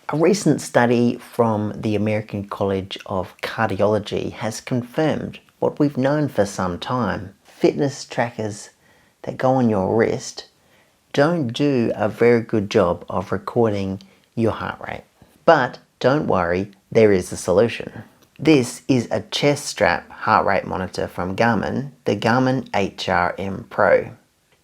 A recent study from the American College of Cardiology has confirmed what we've known for some time. Fitness trackers that go on your wrist don't do a very good job of recording your heart rate. But don't worry, there is a solution. This is a chest strap heart rate monitor from Garmin, the Garmin HRM Pro.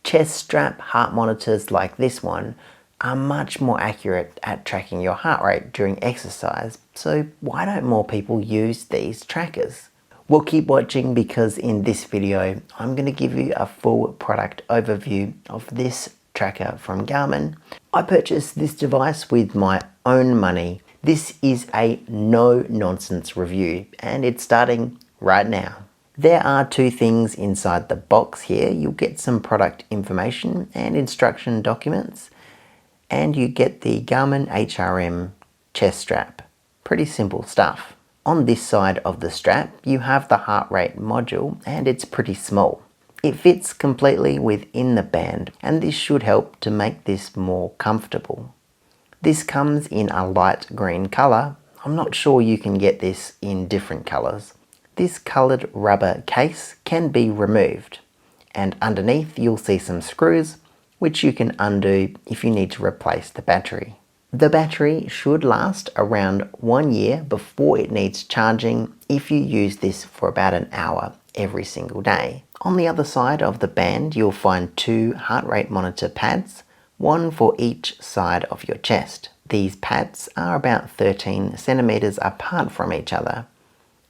Chest strap heart monitors like this one are much more accurate at tracking your heart rate during exercise, so why don't more people use these trackers? Well, keep watching because in this video I'm going to give you a full product overview of this tracker from Garmin. I purchased this device with my own money. This is a no-nonsense review and it's starting right now. There are two things inside the box here. You'll get some product information and instruction documents, and you get the Garmin HRM chest strap. Pretty simple stuff. On this side of the strap, you have the heart rate module, and it's pretty small. It fits completely within the band, and this should help to make this more comfortable. This comes in a light green color. I'm not sure you can get this in different colors. This colored rubber case can be removed, and underneath you'll see some screws which you can undo if you need to replace the battery. The battery should last around 1 year before it needs charging if you use this for about an hour every single day. On the other side of the band, you'll find two heart rate monitor pads, one for each side of your chest. These pads are about 13 centimeters apart from each other,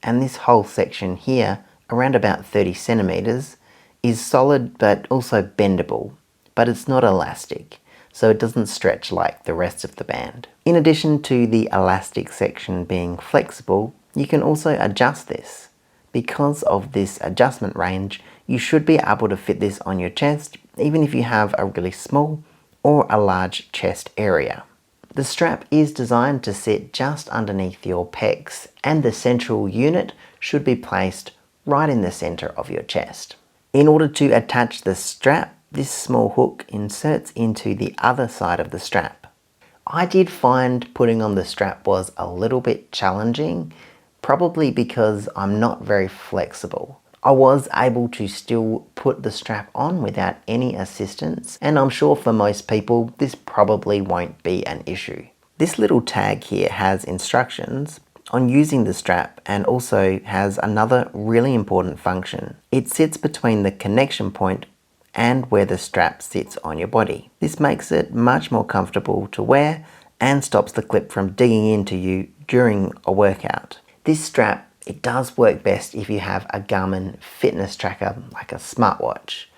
and this whole section here, around about 30 centimeters, is solid but also bendable. But it's not elastic, so it doesn't stretch like the rest of the band. In addition to the elastic section being flexible, you can also adjust this. Because of this adjustment range, you should be able to fit this on your chest, even if you have a really small or a large chest area. The strap is designed to sit just underneath your pecs, and the central unit should be placed right in the center of your chest. In order to attach the strap, this small hook inserts into the other side of the strap. I did find putting on the strap was a little bit challenging, probably because I'm not very flexible. I was able to still put the strap on without any assistance, and I'm sure for most people this probably won't be an issue. This little tag here has instructions on using the strap and also has another really important function. It sits between the connection point and where the strap sits on your body. This makes it much more comfortable to wear and stops the clip from digging into you during a workout. This strap, it does work best if you have a Garmin fitness tracker like a smartwatch.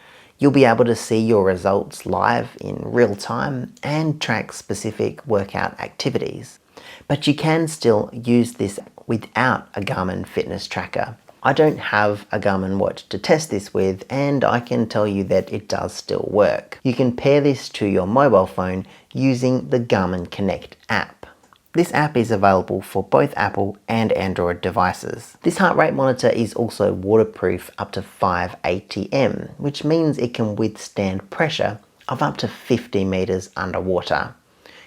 You'll be able to see your results live in real time and track specific workout activities. But you can still use this without a Garmin fitness tracker. I don't have a Garmin watch to test this with, and I can tell you that it does still work. You can pair this to your mobile phone using the Garmin Connect app. This app is available for both Apple and Android devices. This heart rate monitor is also waterproof up to 5 ATM, which means it can withstand pressure of up to 50 meters underwater.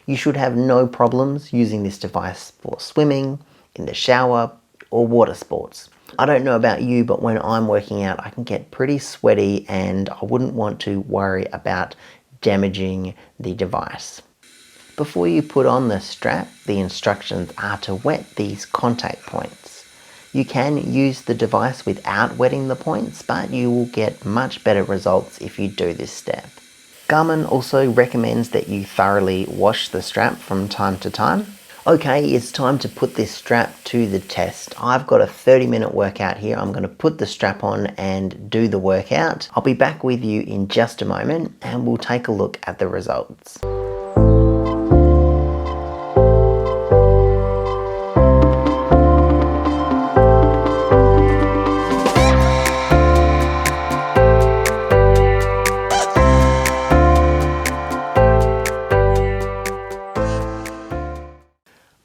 You should have no problems using this device for swimming, in the shower, or water sports. I don't know about you, but when I'm working out, I can get pretty sweaty and I wouldn't want to worry about damaging the device. Before you put on the strap, the instructions are to wet these contact points. You can use the device without wetting the points, but you will get much better results if you do this step. Garmin also recommends that you thoroughly wash the strap from time to time. Okay, it's time to put this strap to the test. I've got a 30-minute workout here. I'm going to put the strap on and do the workout. I'll be back with you in just a moment and we'll take a look at the results.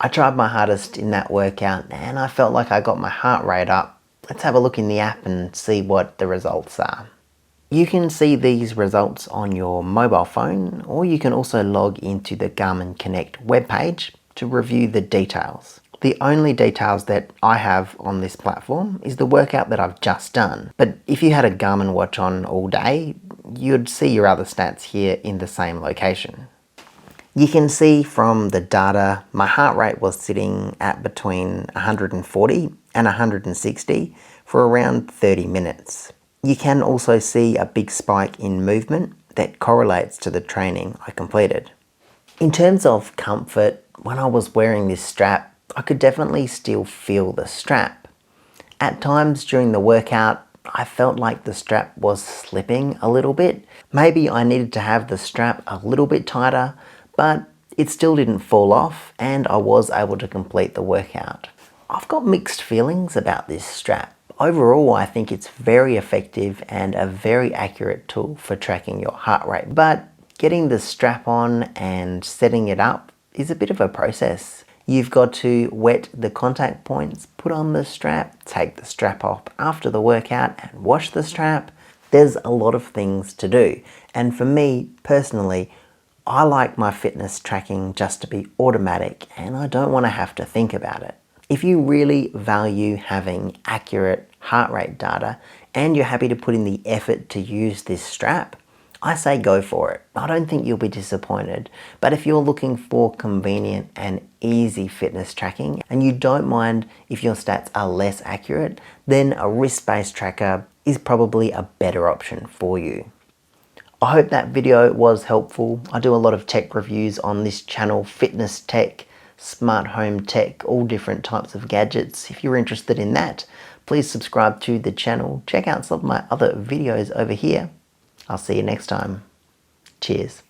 I tried my hardest in that workout and I felt like I got my heart rate up. Let's have a look in the app and see what the results are. You can see these results on your mobile phone, or you can also log into the Garmin Connect webpage to review the details. The only details that I have on this platform is the workout that I've just done. But if you had a Garmin watch on all day, you'd see your other stats here in the same location. You can see from the data, my heart rate was sitting at between 140 and 160 for around 30 minutes. You can also see a big spike in movement that correlates to the training I completed. In terms of comfort, when I was wearing this strap, I could definitely still feel the strap. At times during the workout, I felt like the strap was slipping a little bit. Maybe I needed to have the strap a little bit tighter, but it still didn't fall off and I was able to complete the workout. I've got mixed feelings about this strap. Overall, I think it's very effective and a very accurate tool for tracking your heart rate, but getting the strap on and setting it up is a bit of a process. You've got to wet the contact points, put on the strap, take the strap off after the workout and wash the strap. There's a lot of things to do. And for me personally, I like my fitness tracking just to be automatic and I don't want to have to think about it. If you really value having accurate heart rate data and you're happy to put in the effort to use this strap, I say go for it. I don't think you'll be disappointed. But if you're looking for convenient and easy fitness tracking and you don't mind if your stats are less accurate, then a wrist-based tracker is probably a better option for you. I hope that video was helpful. I do a lot of tech reviews on this channel, fitness tech, smart home tech, all different types of gadgets. If you're interested in that, please subscribe to the channel. Check out some of my other videos over here. I'll see you next time. Cheers.